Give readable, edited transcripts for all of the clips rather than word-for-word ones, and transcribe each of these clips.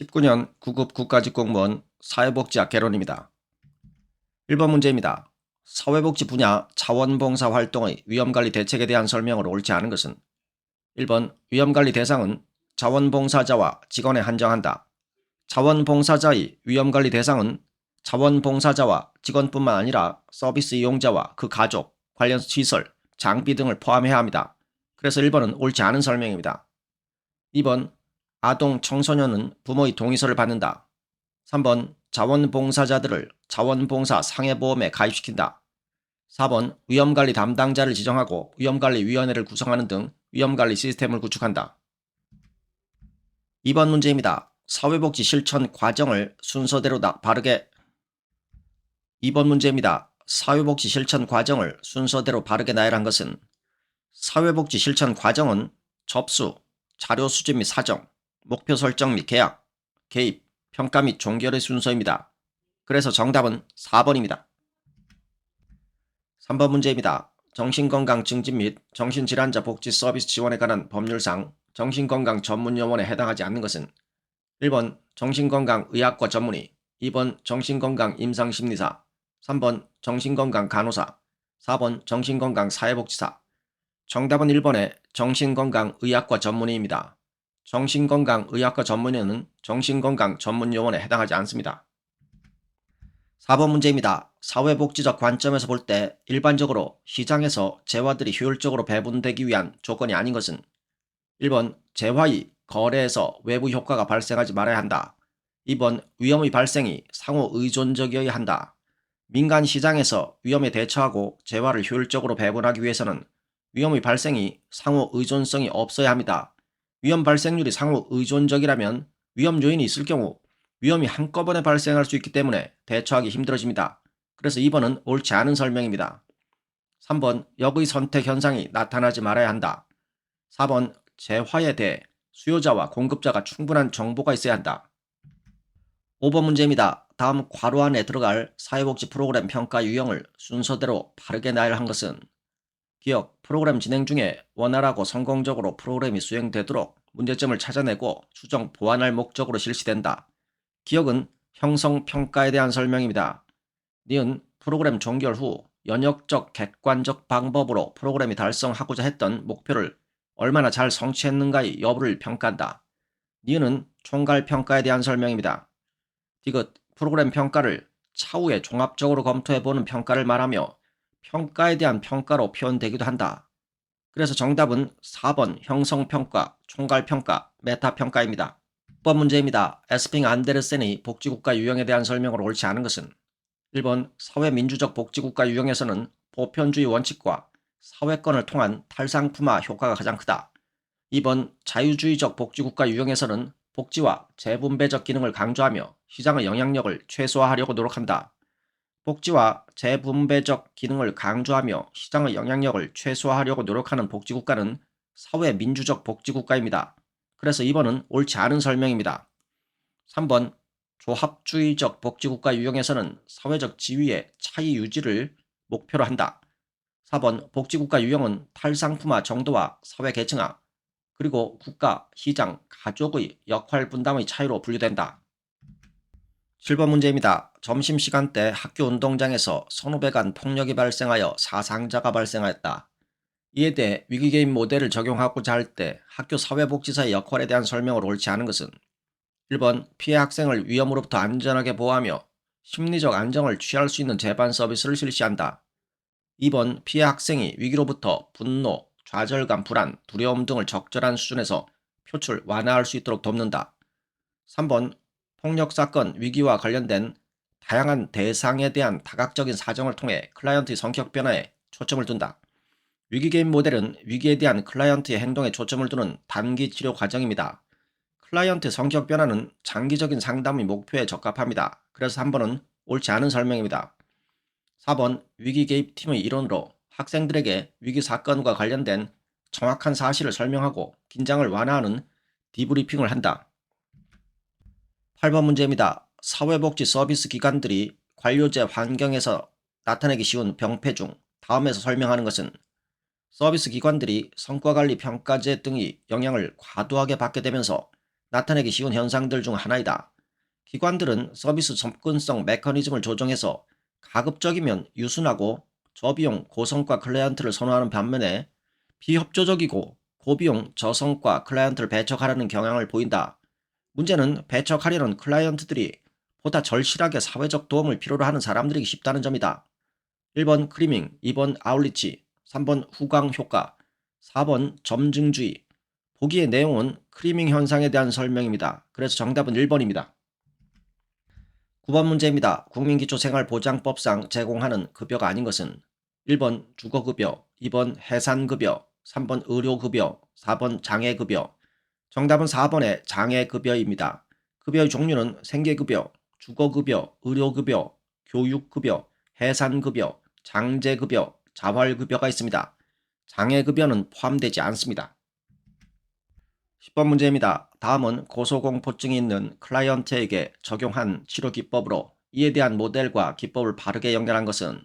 19년 9급 국가직공무원 사회복지학 개론입니다. 1번 문제입니다. 사회복지 분야 자원봉사 활동의 위험관리 대책에 대한 설명으로 옳지 않은 것은 1번 위험관리 대상은 자원봉사자와 직원에 한정한다. 자원봉사자의 위험관리 대상은 자원봉사자와 직원뿐만 아니라 서비스 이용자와 그 가족, 관련 시설, 장비 등을 포함해야 합니다. 그래서 1번은 옳지 않은 설명입니다. 2번 아동 청소년은 부모의 동의서를 받는다. 3번 자원봉사자들을 자원봉사 상해보험에 가입시킨다. 4번 위험관리 담당자를 지정하고 위험관리위원회를 구성하는 등 위험관리 시스템을 구축한다. 2번 문제입니다. 사회복지 실천 과정을 순서대로 바르게 2번 문제입니다. 사회복지 실천 과정을 순서대로 바르게 나열한 것은 사회복지 실천 과정은 접수, 자료 수집 및 사정, 목표 설정 및 계약, 개입, 평가 및 종결의 순서입니다. 그래서 정답은 4번입니다. 3번 문제입니다. 정신건강 증진 및 정신질환자 복지 서비스 지원에 관한 법률상 정신건강 전문요원에 해당하지 않는 것은 1번 정신건강의학과 전문의, 2번 정신건강 임상심리사, 3번 정신건강 간호사, 4번 정신건강 사회복지사. 정답은 1번의 정신건강의학과 전문의입니다. 정신건강의학과 전문의는 정신건강 전문요원에 해당하지 않습니다. 4번 문제입니다. 사회복지적 관점에서 볼 때 일반적으로 시장에서 재화들이 효율적으로 배분되기 위한 조건이 아닌 것은 1번 재화의 거래에서 외부 효과가 발생하지 말아야 한다. 2번 위험의 발생이 상호 의존적이어야 한다. 민간 시장에서 위험에 대처하고 재화를 효율적으로 배분하기 위해서는 위험의 발생이 상호 의존성이 없어야 합니다. 위험 발생률이 상호 의존적이라면 위험 요인이 있을 경우 위험이 한꺼번에 발생할 수 있기 때문에 대처하기 힘들어집니다. 그래서 2번은 옳지 않은 설명입니다. 3번 역의 선택 현상이 나타나지 말아야 한다. 4번 재화에 대해 수요자와 공급자가 충분한 정보가 있어야 한다. 5번 문제입니다. 다음 괄호 안에 들어갈 사회복지 프로그램 평가 유형을 순서대로 바르게 나열한 것은 기억, 프로그램 진행 중에 원활하고 성공적으로 프로그램이 수행되도록 문제점을 찾아내고 수정, 보완할 목적으로 실시된다. 기억은 형성평가에 대한 설명입니다. 니은 프로그램 종결 후 연역적 객관적 방법으로 프로그램이 달성하고자 했던 목표를 얼마나 잘 성취했는가의 여부를 평가한다. 니은은 총괄평가에 대한 설명입니다. 디귿 프로그램 평가를 차후에 종합적으로 검토해보는 평가를 말하며 평가에 대한 평가로 표현되기도 한다. 그래서 정답은 4번 형성평가, 총괄평가, 메타평가입니다. 6번 문제입니다. 에스핑 안데르센의 복지국가 유형에 대한 설명으로 옳지 않은 것은 1번 사회민주적 복지국가 유형에서는 보편주의 원칙과 사회권을 통한 탈상품화 효과가 가장 크다. 2번 자유주의적 복지국가 유형에서는 복지와 재분배적 기능을 강조하며 시장의 영향력을 최소화하려고 노력한다. 복지와 재분배적 기능을 강조하며 시장의 영향력을 최소화하려고 노력하는 복지국가는 사회민주적 복지국가입니다. 그래서 2번은 옳지 않은 설명입니다. 3번 조합주의적 복지국가 유형에서는 사회적 지위의 차이 유지를 목표로 한다. 4번 복지국가 유형은 탈상품화 정도와 사회 계층화, 그리고 국가, 시장, 가족의 역할 분담의 차이로 분류된다. 7번 문제입니다. 점심시간 때 학교 운동장에서 선후배 간 폭력이 발생하여 사상자가 발생하였다. 이에 대해 위기개입 모델을 적용하고자 할 때 학교 사회복지사의 역할에 대한 설명을 옳지 않은 것은 1번 피해 학생을 위험으로부터 안전하게 보호하며 심리적 안정을 취할 수 있는 재반 서비스를 실시한다. 2번 피해 학생이 위기로부터 분노, 좌절감, 불안, 두려움 등을 적절한 수준에서 표출, 완화할 수 있도록 돕는다. 3번 폭력사건 위기와 관련된 다양한 대상에 대한 다각적인 사정을 통해 클라이언트의 성격 변화에 초점을 둔다. 위기개입 모델은 위기에 대한 클라이언트의 행동에 초점을 두는 단기 치료 과정입니다. 클라이언트 성격 변화는 장기적인 상담의 목표에 적합합니다. 그래서 3번은 옳지 않은 설명입니다. 4번 위기 개입팀의 일원으로 학생들에게 위기 사건과 관련된 정확한 사실을 설명하고 긴장을 완화하는 디브리핑을 한다. 8번 문제입니다. 사회복지 서비스 기관들이 관료제 환경에서 나타내기 쉬운 병폐 중 다음에서 설명하는 것은 서비스 기관들이 성과관리 평가제 등의 영향을 과도하게 받게 되면서 나타내기 쉬운 현상들 중 하나이다. 기관들은 서비스 접근성 메커니즘을 조정해서 가급적이면 유순하고 저비용 고성과 클라이언트를 선호하는 반면에 비협조적이고 고비용 저성과 클라이언트를 배척하려는 경향을 보인다. 문제는 배척하려는 클라이언트들이 보다 절실하게 사회적 도움을 필요로 하는 사람들이기 쉽다는 점이다. 1번 크리밍, 2번 아울리치, 3번 후광 효과, 4번 점증주의. 보기의 내용은 크리밍 현상에 대한 설명입니다. 그래서 정답은 1번입니다. 9번 문제입니다. 국민기초생활보장법상 제공하는 급여가 아닌 것은 1번 주거급여, 2번 해산급여, 3번 의료급여, 4번 장애급여. 정답은 4번의 장애급여입니다. 급여의 종류는 생계급여, 주거급여, 의료급여, 교육급여, 해산급여, 장제급여, 자활급여가 있습니다. 장애급여는 포함되지 않습니다. 10번 문제입니다. 다음은 고소공포증이 있는 클라이언트에게 적용한 치료기법으로 이에 대한 모델과 기법을 바르게 연결한 것은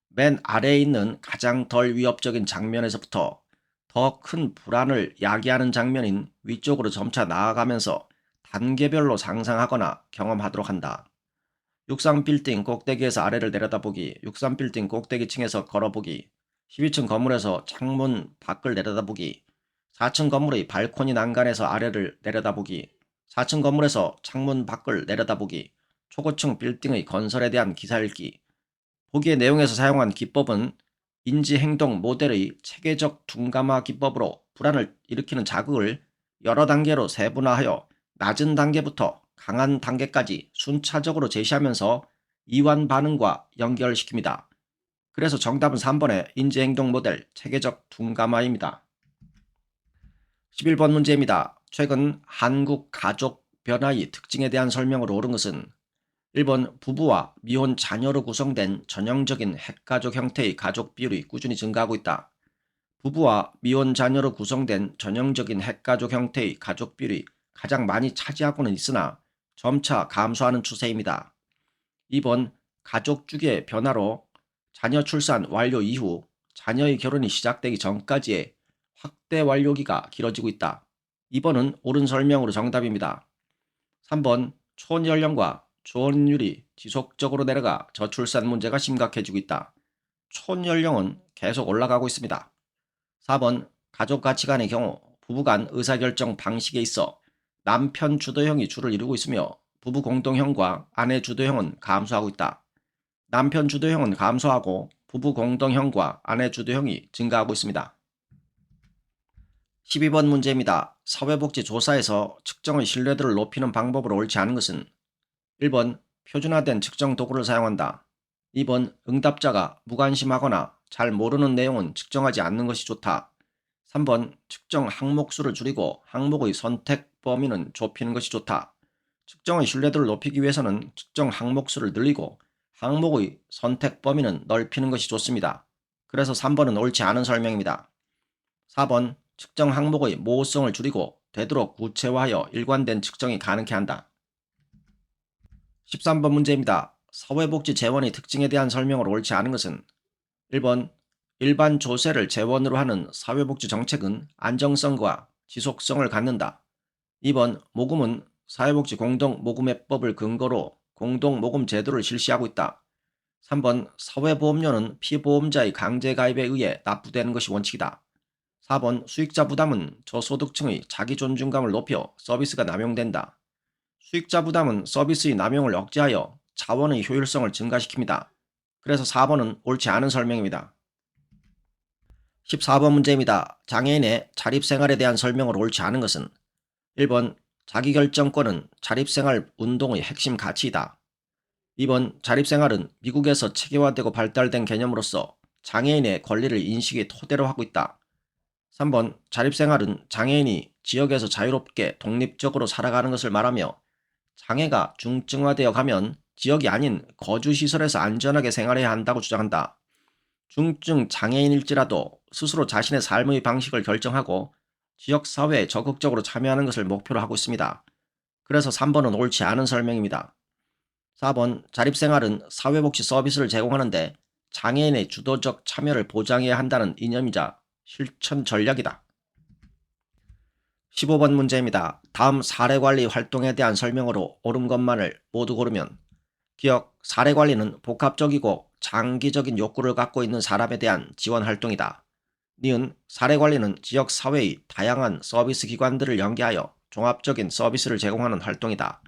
맨 아래에 있는 가장 덜 위협적인 장면에서부터 더 큰 불안을 야기하는 장면인 위쪽으로 점차 나아가면서 단계별로 상상하거나 경험하도록 한다. 63빌딩 꼭대기에서 아래를 내려다보기, 63빌딩 꼭대기층에서 걸어보기, 12층 건물에서 창문 밖을 내려다보기, 4층 건물의 발코니 난간에서 아래를 내려다보기, 4층 건물에서 창문 밖을 내려다보기, 초고층 빌딩의 건설에 대한 기사 읽기. 보기의 내용에서 사용한 기법은 인지행동 모델의 체계적 둔감화 기법으로 불안을 일으키는 자극을 여러 단계로 세분화하여 낮은 단계부터 강한 단계까지 순차적으로 제시하면서 이완 반응과 연결시킵니다. 그래서 정답은 3번의 인지행동 모델 체계적 둔감화입니다. 11번 문제입니다. 최근 한국 가족 변화의 특징에 대한 설명으로 옳은 것은 1번 부부와 미혼 자녀로 구성된 전형적인 핵가족 형태의 가족 비율이 꾸준히 증가하고 있다. 부부와 미혼 자녀로 구성된 전형적인 핵가족 형태의 가족 비율이 가장 많이 차지하고는 있으나 점차 감소하는 추세입니다. 2번 가족 주기의 변화로 자녀 출산 완료 이후 자녀의 결혼이 시작되기 전까지의 확대 완료기가 길어지고 있다. 2번은 옳은 설명으로 정답입니다. 3번 초연령과 초혼율이 지속적으로 내려가 저출산 문제가 심각해지고 있다. 초연령은 계속 올라가고 있습니다. 4번 가족 가치관의 경우 부부간 의사결정 방식에 있어 남편 주도형이 주를 이루고 있으며 부부 공동형과 아내 주도형은 감소하고 있다. 남편 주도형은 감소하고 부부 공동형과 아내 주도형이 증가하고 있습니다. 12번 문제입니다. 사회복지조사에서 측정의 신뢰도를 높이는 방법으로 옳지 않은 것은 1번 표준화된 측정 도구를 사용한다. 2번 응답자가 무관심하거나 잘 모르는 내용은 측정하지 않는 것이 좋다. 3번 측정 항목 수를 줄이고 항목의 선택 범위는 좁히는 것이 좋다. 측정의 신뢰도를 높이기 위해서는 측정 항목 수를 늘리고 항목의 선택 범위는 넓히는 것이 좋습니다. 그래서 3번은 옳지 않은 설명입니다. 4번 측정 항목의 모호성을 줄이고 되도록 구체화하여 일관된 측정이 가능케 한다. 13번 문제입니다. 사회복지 재원의 특징에 대한 설명으로 옳지 않은 것은 1번 일반 조세를 재원으로 하는 사회복지 정책은 안정성과 지속성을 갖는다. 2번 모금은 사회복지 공동모금회법을 근거로 공동모금 제도를 실시하고 있다. 3번 사회보험료는 피보험자의 강제가입에 의해 납부되는 것이 원칙이다. 4번 수익자 부담은 저소득층의 자기존중감을 높여 서비스가 남용된다. 수익자 부담은 서비스의 남용을 억제하여 자원의 효율성을 증가시킵니다. 그래서 4번은 옳지 않은 설명입니다. 14번 문제입니다. 장애인의 자립생활에 대한 설명으로 옳지 않은 것은 1번 자기결정권은 자립생활 운동의 핵심 가치이다. 2번 자립생활은 미국에서 체계화되고 발달된 개념으로서 장애인의 권리를 인식의 토대로 하고 있다. 3번 자립생활은 장애인이 지역에서 자유롭게 독립적으로 살아가는 것을 말하며 장애가 중증화되어 가면 지역이 아닌 거주시설에서 안전하게 생활해야 한다고 주장한다. 중증 장애인일지라도 스스로 자신의 삶의 방식을 결정하고 지역사회에 적극적으로 참여하는 것을 목표로 하고 있습니다. 그래서 3번은 옳지 않은 설명입니다. 4번 자립생활은 사회복지 서비스를 제공하는데 장애인의 주도적 참여를 보장해야 한다는 이념이자 실천 전략이다. 15번 문제입니다. 다음 사례관리 활동에 대한 설명으로 옳은 것만을 모두 고르면 기억, 사례관리는 복합적이고 장기적인 욕구를 갖고 있는 사람에 대한 지원 활동이다. 니은, 사례관리는 지역사회의 다양한 서비스 기관들을 연계하여 종합적인 서비스를 제공하는 활동이다.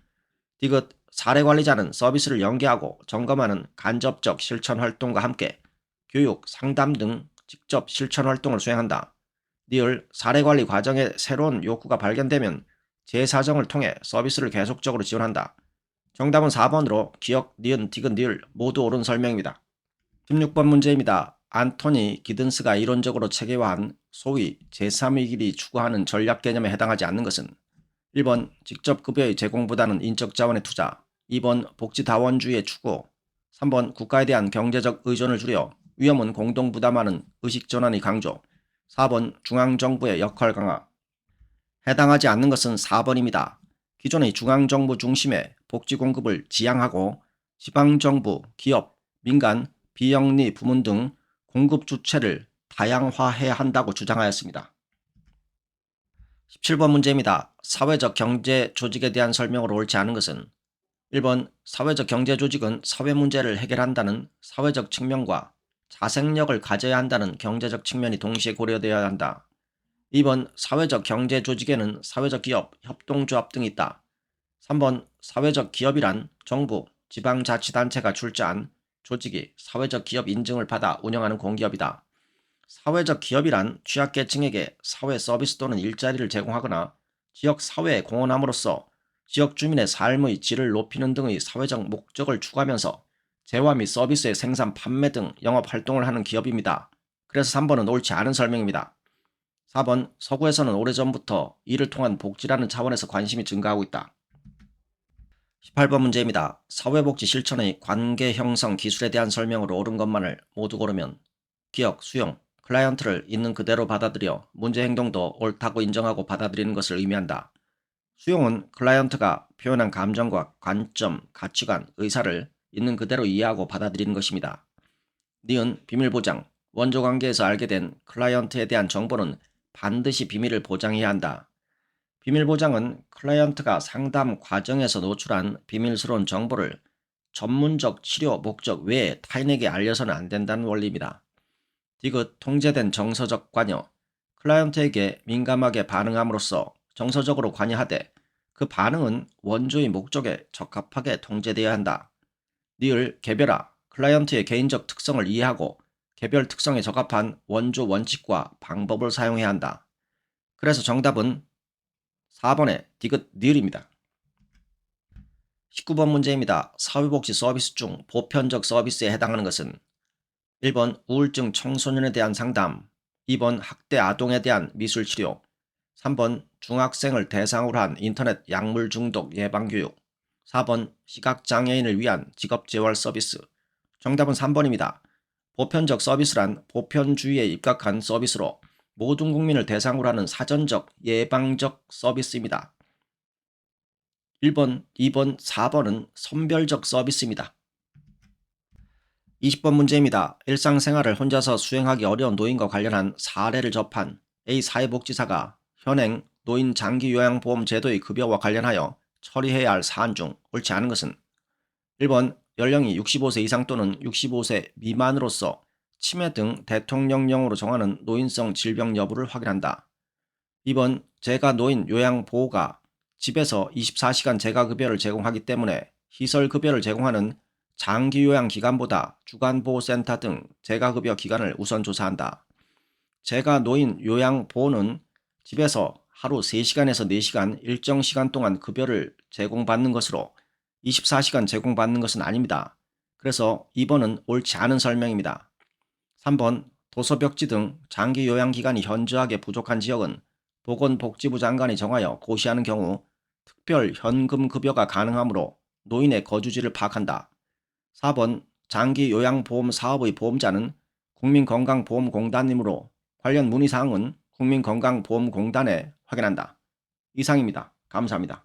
디귿, 사례관리자는 서비스를 연계하고 점검하는 간접적 실천 활동과 함께 교육, 상담 등 직접 실천 활동을 수행한다. 니을, 사례관리 과정에 새로운 욕구가 발견되면 재사정을 통해 서비스를 계속적으로 지원한다. 정답은 4번으로 기억, 니은, 디귿, 니을 모두 옳은 설명입니다. 16번 문제입니다. 안토니 기든스가 이론적으로 체계화한 소위 제3의 길이 추구하는 전략 개념에 해당하지 않는 것은 1번 직접 급여의 제공보다는 인적 자원의 투자, 2번 복지다원주의의 추구, 3번 국가에 대한 경제적 의존을 줄여 위험은 공동 부담하는 의식전환의 강조, 4번 중앙정부의 역할 강화. 해당하지 않는 것은 4번입니다. 기존의 중앙정부 중심의 복지 공급을 지향하고 지방정부, 기업, 민간, 비영리 부문 등 공급 주체를 다양화해야 한다고 주장하였습니다. 17번 문제입니다. 사회적 경제 조직에 대한 설명으로 옳지 않은 것은 1번 사회적 경제 조직은 사회 문제를 해결한다는 사회적 측면과 자생력을 가져야 한다는 경제적 측면이 동시에 고려되어야 한다. 2번 사회적 경제 조직에는 사회적 기업, 협동조합 등이 있다. 3번 사회적 기업이란 정부, 지방자치단체가 출자한 조직이 사회적 기업 인증을 받아 운영하는 공기업이다. 사회적 기업이란 취약계층에게 사회 서비스 또는 일자리를 제공하거나 지역 사회에 공헌함으로써 지역 주민의 삶의 질을 높이는 등의 사회적 목적을 추구하면서 재화 및 서비스의 생산, 판매 등 영업 활동을 하는 기업입니다. 그래서 3번은 옳지 않은 설명입니다. 4번 서구에서는 오래전부터 이를 통한 복지라는 차원에서 관심이 증가하고 있다. 18번 문제입니다. 사회복지 실천의 관계 형성 기술에 대한 설명으로 옳은 것만을 모두 고르면 기억, 수용, 클라이언트를 있는 그대로 받아들여 문제 행동도 옳다고 인정하고 받아들이는 것을 의미한다. 수용은 클라이언트가 표현한 감정과 관점, 가치관, 의사를 있는 그대로 이해하고 받아들이는 것입니다. 니은, 비밀보장, 원조관계에서 알게 된 클라이언트에 대한 정보는 반드시 비밀을 보장해야 한다. 비밀보장은 클라이언트가 상담 과정에서 노출한 비밀스러운 정보를 전문적 치료 목적 외에 타인에게 알려서는 안 된다는 원리입니다. 디귿, 통제된 정서적 관여, 클라이언트에게 민감하게 반응함으로써 정서적으로 관여하되 그 반응은 원조의 목적에 적합하게 통제되어야 한다. 니을, 개별화, 클라이언트의 개인적 특성을 이해하고 개별 특성에 적합한 원조 원칙과 방법을 사용해야 한다. 그래서 정답은 4번의 디귿, 니을입니다. 19번 문제입니다. 사회복지 서비스 중 보편적 서비스에 해당하는 것은 1번 우울증 청소년에 대한 상담, 2번 학대 아동에 대한 미술치료, 3번 중학생을 대상으로 한 인터넷 약물 중독 예방교육, 4번 시각장애인을 위한 직업재활 서비스. 정답은 3번입니다. 보편적 서비스란 보편주의에 입각한 서비스로 모든 국민을 대상으로 하는 사전적 예방적 서비스입니다. 1번, 2번, 4번은 선별적 서비스입니다. 20번 문제입니다. 일상생활을 혼자서 수행하기 어려운 노인과 관련한 사례를 접한 A 사회복지사가 현행 노인 장기요양보험 제도의 급여와 관련하여 처리해야 할 사안 중 옳지 않은 것은 1번 연령이 65세 이상 또는 65세 미만으로서 치매 등 대통령령으로 정하는 노인성 질병 여부를 확인한다. 2번 재가노인 요양보호가 집에서 24시간 재가급여를 제공하기 때문에 시설급여를 제공하는 장기요양기관보다 주간보호센터 등 재가급여 기관을 우선 조사한다. 재가노인 요양보호는 집에서 하루 3시간에서 4시간 일정 시간 동안 급여를 제공받는 것으로 24시간 제공받는 것은 아닙니다. 그래서 2번은 옳지 않은 설명입니다. 3번 도서벽지 등 장기요양기관이 현저하게 부족한 지역은 보건복지부 장관이 정하여 고시하는 경우 특별 현금급여가 가능하므로 노인의 거주지를 파악한다. 4번 장기요양보험 사업의 보험자는 국민건강보험공단이므로 관련 문의사항은 국민건강보험공단에 확인한다. 이상입니다. 감사합니다.